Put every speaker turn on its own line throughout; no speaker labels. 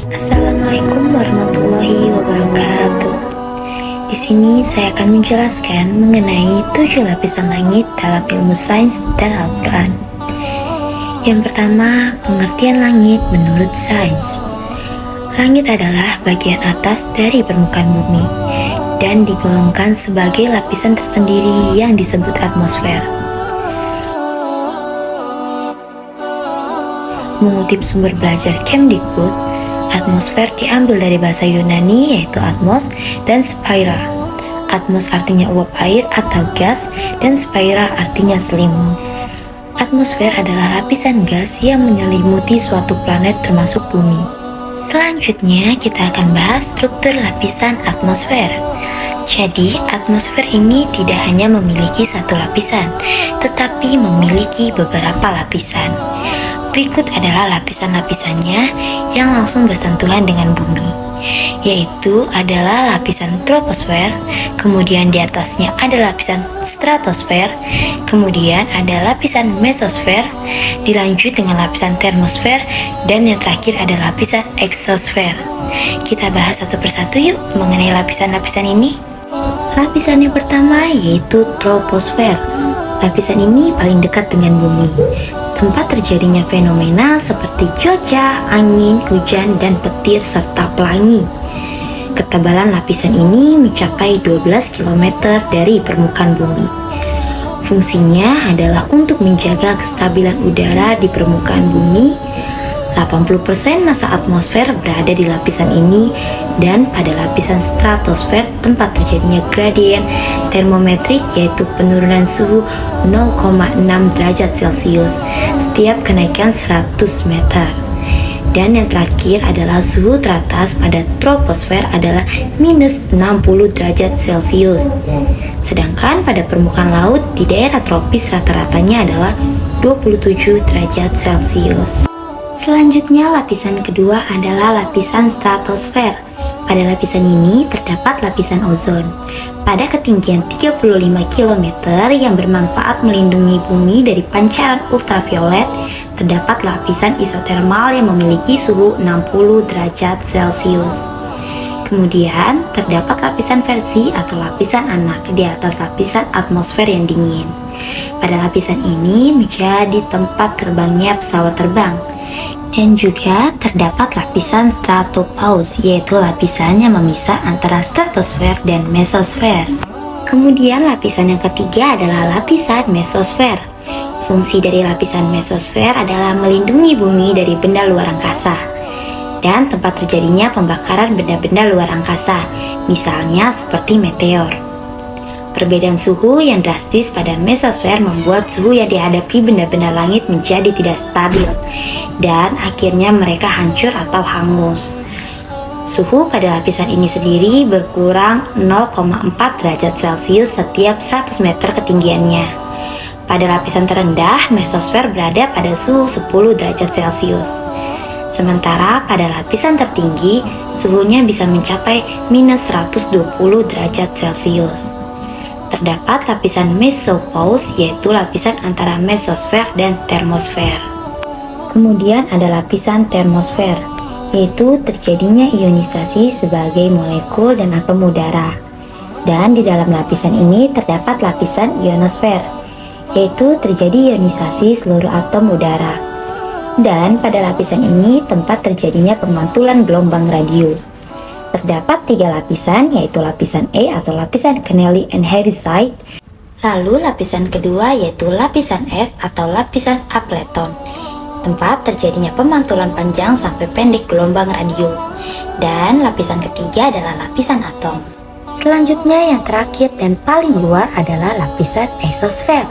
Assalamualaikum warahmatullahi wabarakatuh. Di sini saya akan menjelaskan mengenai 7 lapisan langit dalam ilmu sains dan Al-Quran. Yang pertama, pengertian langit menurut sains. Langit adalah bagian atas dari permukaan bumi dan digolongkan sebagai lapisan tersendiri yang disebut atmosfer. Mengutip sumber belajar Kemdikbud, atmosfer diambil dari bahasa Yunani yaitu atmos dan sphaira. Atmos artinya uap air atau gas dan sphaira artinya selimut. Atmosfer adalah lapisan gas yang menyelimuti suatu planet termasuk bumi. Selanjutnya kita akan bahas struktur lapisan atmosfer. Jadi atmosfer ini tidak hanya memiliki satu lapisan, tetapi memiliki beberapa lapisan. Berikut adalah lapisan-lapisannya yang langsung bersentuhan dengan bumi, yaitu adalah lapisan troposfer, kemudian di atasnya ada lapisan stratosfer, kemudian ada lapisan mesosfer, dilanjut dengan lapisan termosfer, dan yang terakhir ada lapisan eksosfer. Kita bahas satu persatu yuk mengenai lapisan-lapisan ini. Lapisan yang pertama yaitu troposfer. Lapisan ini paling dekat dengan bumi, tempat terjadinya fenomena seperti cuaca, angin, hujan, dan petir serta pelangi. Ketebalan lapisan ini mencapai 12 km dari permukaan bumi. Fungsinya adalah untuk menjaga kestabilan udara di permukaan bumi. 80% massa atmosfer berada di lapisan ini, dan pada lapisan stratosfer tempat terjadinya gradien termometrik yaitu penurunan suhu 0,6 derajat Celcius setiap kenaikan 100 meter. Dan yang terakhir adalah suhu teratas pada troposfer adalah minus 60 derajat Celcius. Sedangkan pada permukaan laut di daerah tropis rata-ratanya adalah 27 derajat Celcius. Selanjutnya lapisan kedua adalah lapisan stratosfer. Pada lapisan ini terdapat lapisan ozon. Pada ketinggian 35 km yang bermanfaat melindungi bumi dari pancaran ultraviolet, terdapat lapisan isotermal yang memiliki suhu 60 derajat Celcius. Kemudian terdapat lapisan versi atau lapisan anak di atas lapisan atmosfer yang dingin. Pada lapisan ini menjadi tempat terbangnya pesawat terbang. Dan juga terdapat lapisan stratopause, yaitu lapisan yang memisah antara stratosfer dan mesosfer. Kemudian lapisan yang ketiga adalah lapisan mesosfer. Fungsi dari lapisan mesosfer adalah melindungi bumi dari benda luar angkasa dan tempat terjadinya pembakaran benda-benda luar angkasa, misalnya seperti meteor. Perbedaan suhu yang drastis pada mesosfer membuat suhu yang dihadapi benda-benda langit menjadi tidak stabil dan akhirnya mereka hancur atau hangus. Suhu pada lapisan ini sendiri berkurang 0,4 derajat Celcius setiap 100 meter ketinggiannya. Pada lapisan terendah, mesosfer berada pada suhu 10 derajat Celcius. Sementara pada lapisan tertinggi, suhunya bisa mencapai minus 120 derajat Celcius. Terdapat lapisan mesopause, yaitu lapisan antara mesosfer dan termosfer. Kemudian ada lapisan termosfer, yaitu terjadinya ionisasi sebagai molekul dan atom udara. Dan di dalam lapisan ini terdapat lapisan ionosfer, yaitu terjadi ionisasi seluruh atom udara. Dan pada lapisan ini tempat terjadinya pemantulan gelombang radio. Terdapat 3 lapisan, yaitu lapisan E atau lapisan Keneally and Heaviside. Lalu lapisan kedua yaitu lapisan F atau lapisan Appleton, tempat terjadinya pemantulan panjang sampai pendek gelombang radio. Dan lapisan ketiga adalah lapisan atom. Selanjutnya yang terakhir dan paling luar adalah lapisan eksosfer.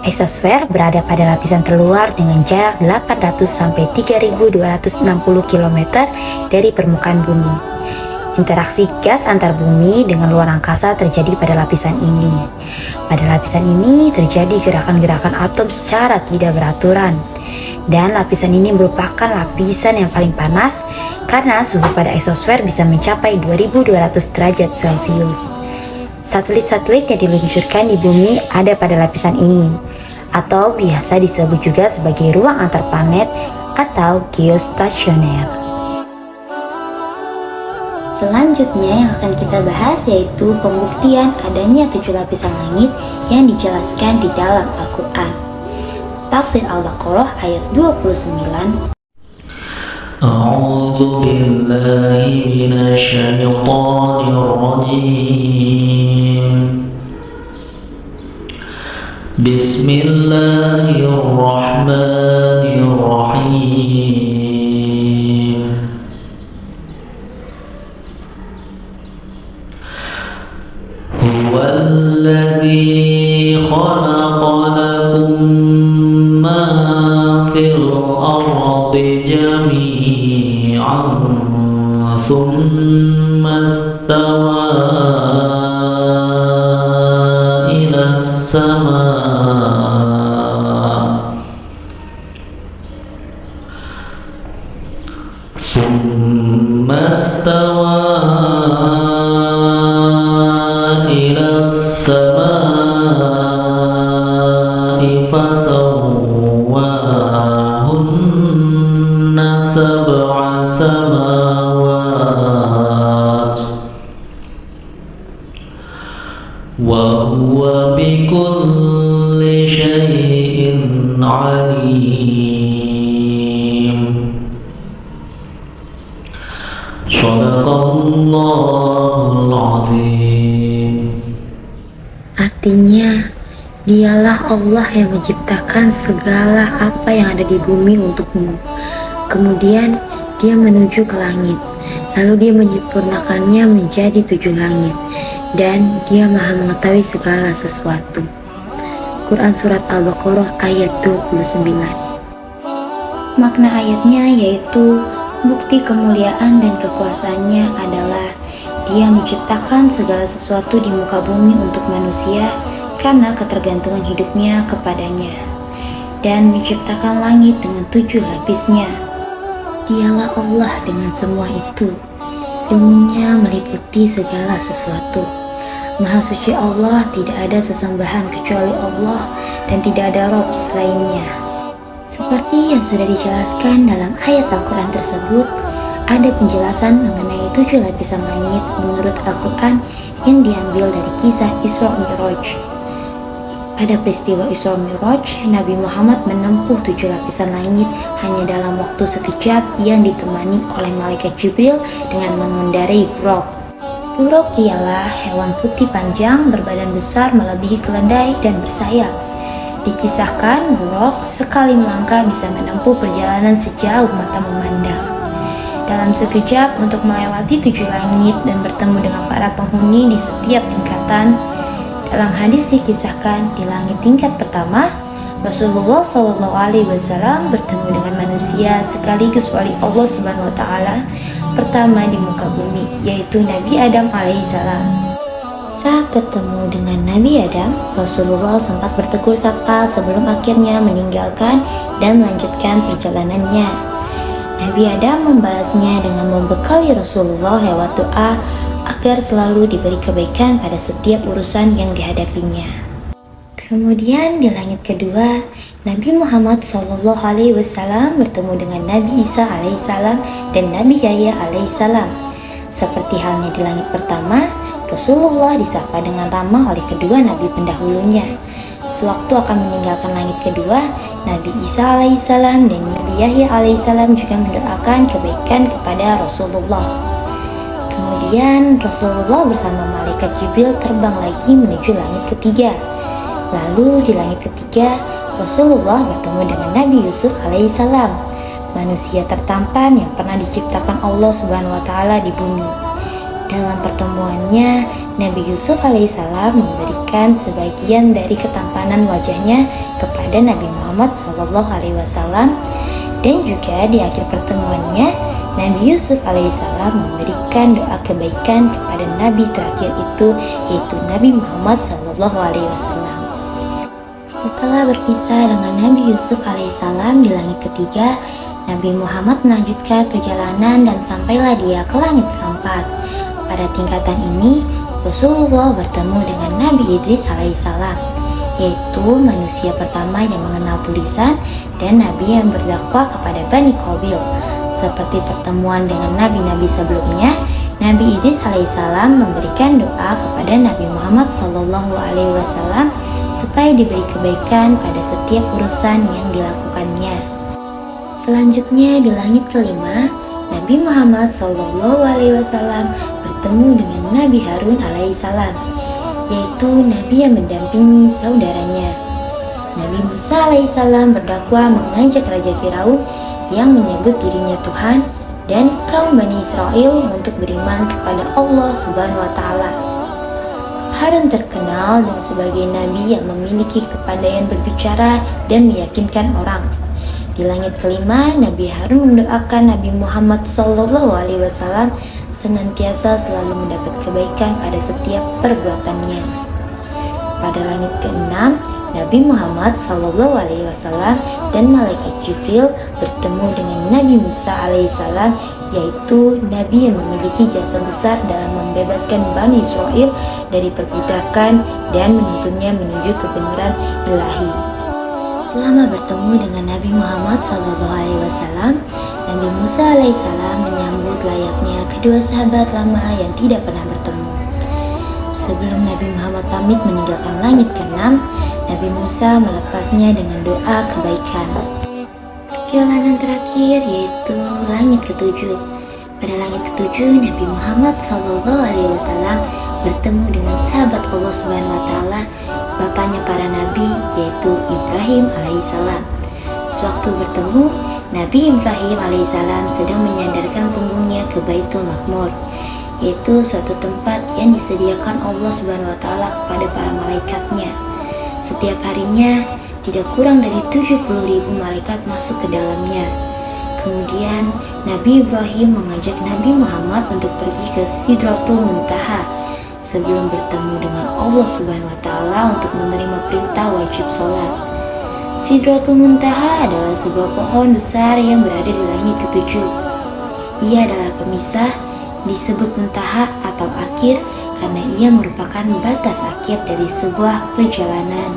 Eksosfer berada pada lapisan terluar dengan jarak 800 sampai 3260 km dari permukaan bumi. Interaksi gas antar bumi dengan luar angkasa terjadi pada lapisan ini. Pada lapisan ini terjadi gerakan-gerakan atom secara tidak beraturan. Dan lapisan ini merupakan lapisan yang paling panas karena suhu pada eksosfer bisa mencapai 2200 derajat Celcius. Satelit-satelit yang diluncurkan di bumi ada pada lapisan ini, atau biasa disebut juga sebagai ruang antar planet atau geostasioner. Selanjutnya yang akan kita bahas yaitu pembuktian adanya 7 lapisan langit yang dijelaskan di dalam Al-Quran. Tafsir Al-Baqarah ayat 29.
A'udzu billahi minasyaitonir rajim. Bismillahirrahmanirrahim. Huwallazi khalaqa lakum ma fil ardi jami'an thumma istawa ila as-sama' thumma istawa ila as-sama'i fasawwahunna sab'a samawat wa huwa bikulli syai'in alim. Shadaqallahul azim.
Artinya, dialah Allah yang menciptakan segala apa yang ada di bumi untukmu. Kemudian dia menuju ke langit, lalu dia menyempurnakannya menjadi 7 langit, dan dia maha mengetahui segala sesuatu. Quran Surat Al-Baqarah ayat 29. Makna ayatnya yaitu bukti kemuliaan dan kekuasaannya adalah dia menciptakan segala sesuatu di muka bumi untuk manusia karena ketergantungan hidupnya kepadanya, dan menciptakan langit dengan 7 lapisnya. Dialah Allah dengan semua itu. Ilmunya meliputi segala sesuatu. Maha suci Allah, tidak ada sesembahan kecuali Allah dan tidak ada Rob selainnya. Seperti yang sudah dijelaskan dalam ayat Al-Quran tersebut, ada penjelasan mengenai 7 lapisan langit menurut Al-Quran yang diambil dari kisah Isra Mi'raj. Pada peristiwa Isra Mi'raj, Nabi Muhammad menempuh 7 lapisan langit hanya dalam waktu sekejap yang ditemani oleh malaikat Jibril dengan mengendarai buraq. Buraq ialah hewan putih panjang berbadan besar melebihi keledai dan bersayap. Dikisahkan buraq sekali melangkah bisa menempuh perjalanan sejauh mata memandang. Dalam sekejap untuk melewati 7 langit dan bertemu dengan para penghuni di setiap tingkatan. Dalam hadis dikisahkan di langit tingkat pertama, Rasulullah SAW bertemu dengan manusia sekaligus wali Allah Subhanahu wa Ta'ala pertama di muka bumi, yaitu Nabi Adam alaihissalam. Saat bertemu dengan Nabi Adam, Rasulullah sempat bertegur sapa sebelum akhirnya meninggalkan dan melanjutkan perjalanannya. Nabi Adam membalasnya dengan membekali Rasulullah lewat doa agar selalu diberi kebaikan pada setiap urusan yang dihadapinya. Kemudian di langit kedua, Nabi Muhammad SAW bertemu dengan Nabi Isa alaihissalam dan Nabi Yahya alaihissalam. Seperti halnya di langit pertama, Rasulullah disapa dengan ramah oleh kedua Nabi pendahulunya. Sewaktu akan meninggalkan langit kedua, Nabi Isa alaihissalam dan Nabi Yahya alaihissalam juga mendoakan kebaikan kepada Rasulullah. Kemudian Rasulullah bersama malaikat Jibril terbang lagi menuju langit ketiga. Lalu di langit ketiga, Rasulullah bertemu dengan Nabi Yusuf alaihissalam, manusia tertampan yang pernah diciptakan Allah Subhanahu wa Ta'ala di bumi. Dalam pertemuannya, Nabi Yusuf alaihissalam memberikan sebagian dari ketampanan wajahnya kepada Nabi Muhammad SAW, dan juga di akhir pertemuannya, Nabi Yusuf alaihissalam memberikan doa kebaikan kepada Nabi terakhir itu, yaitu Nabi Muhammad SAW. Setelah berpisah dengan Nabi Yusuf alaihissalam di langit ketiga, Nabi Muhammad melanjutkan perjalanan dan sampailah dia ke langit keempat. Pada tingkatan ini, Rasulullah bertemu dengan Nabi Idris alaihissalam, yaitu manusia pertama yang mengenal tulisan dan Nabi yang berdakwah kepada Bani Qabil. Seperti pertemuan dengan nabi-nabi sebelumnya, Nabi Idris alaihissalam memberikan doa kepada Nabi Muhammad SAW supaya diberi kebaikan pada setiap urusan yang dilakukannya. Selanjutnya di langit kelima, Nabi Muhammad SAW bertemu dengan Nabi Harun alaihissalam, yaitu Nabi yang mendampingi saudaranya. Nabi Musa alaihissalam berdakwah mengajak Raja Firaun yang menyebut dirinya Tuhan dan kaum Bani Israel untuk beriman kepada Allah Subhanahu wa Ta'ala. Harun terkenal dengan sebagai nabi yang memiliki kepandaian berbicara dan meyakinkan orang. Di langit kelima, Nabi Harun mendoakan Nabi Muhammad SAW senantiasa selalu mendapat kebaikan pada setiap perbuatannya. Pada langit keenam, Nabi Muhammad SAW dan Malaikat Jibril bertemu dengan Nabi Musa alaihissalam, yaitu Nabi yang memiliki jasa besar dalam membebaskan Bani Israel dari perbudakan dan menuntunnya menuju kebenaran ilahi. Selama bertemu dengan Nabi Muhammad SAW, Nabi Musa alaihissalam menyambut layaknya kedua sahabat lama yang tidak pernah bertemu. Sebelum Nabi Muhammad pamit meninggalkan langit ke-6, Nabi Musa melepasnya dengan doa kebaikan. Perjalanan terakhir yaitu langit ke-7. Pada langit ke-7, Nabi Muhammad SAW bertemu dengan sahabat Allah Subhanahu wa Ta'ala, bapaknya para nabi, yaitu Ibrahim alaihissalam. Sewaktu bertemu, Nabi Ibrahim alaihissalam sedang menyandarkan punggungnya ke Baitul Maqmur, yaitu suatu tempat yang disediakan Allah Subhanahu wa Ta'ala kepada para malaikatnya. Setiap harinya tidak kurang dari 70.000 malaikat masuk ke dalamnya. Kemudian Nabi Ibrahim mengajak Nabi Muhammad untuk pergi ke Sidratul Muntaha sebelum bertemu dengan Allah Subhanahu wa Ta'ala untuk menerima perintah wajib sholat. Sidratul Muntaha adalah sebuah pohon besar yang berada di langit ke-7. Ia adalah pemisah, disebut muntaha atau akhir karena ia merupakan batas akhir dari sebuah perjalanan.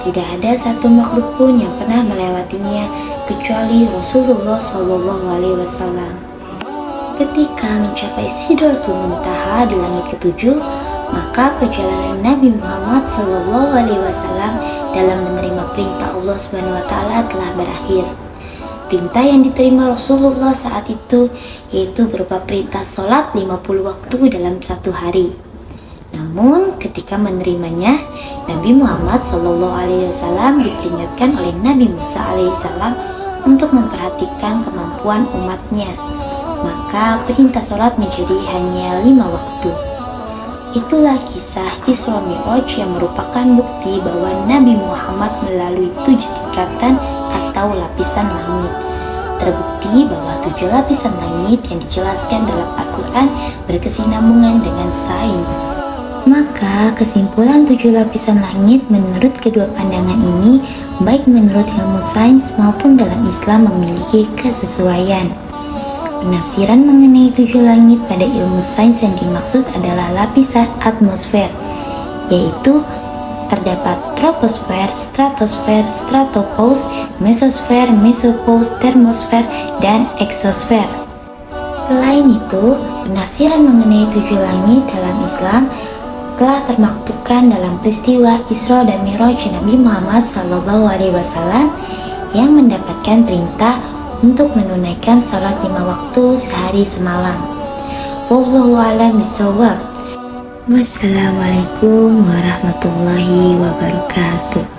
Tidak ada satu makhluk pun yang pernah melewatinya kecuali Rasulullah SAW. Ketika mencapai Sidratul Muntaha di langit ke-7, maka perjalanan Nabi Muhammad SAW dalam menerima perintah Allah Subhanahu wa Ta'ala telah berakhir. Perintah yang diterima Rasulullah saat itu yaitu berupa perintah sholat 50 waktu dalam satu hari. Namun ketika menerimanya, Nabi Muhammad SAW diperingatkan oleh Nabi Musa alaihissalam untuk memperhatikan kemampuan umatnya. Maka perintah sholat menjadi hanya 5 waktu. Itulah kisah Isra Mi'raj yang merupakan bukti bahwa Nabi Muhammad melalui 7 tingkatan atau lapisan langit. Terbukti bahwa 7 lapisan langit yang dijelaskan dalam Al-Quran berkesinambungan dengan sains. Maka kesimpulan 7 lapisan langit menurut kedua pandangan ini, baik menurut ilmu sains maupun dalam Islam, memiliki kesesuaian. Penafsiran mengenai 7 langit pada ilmu sains yang dimaksud adalah lapisan atmosfer, yaitu terdapat troposfer, stratosfer, stratopause, mesosfer, mesopause, termosfer, dan eksosfer. Selain itu, penafsiran mengenai 7 langit dalam Islam telah termaktubkan dalam peristiwa Isra dan Mi'raj Nabi Muhammad SAW yang mendapatkan perintah untuk menunaikan sholat 5 waktu sehari semalam. Wallahu a'lam bishawab. Wassalamualaikum warahmatullahi wabarakatuh.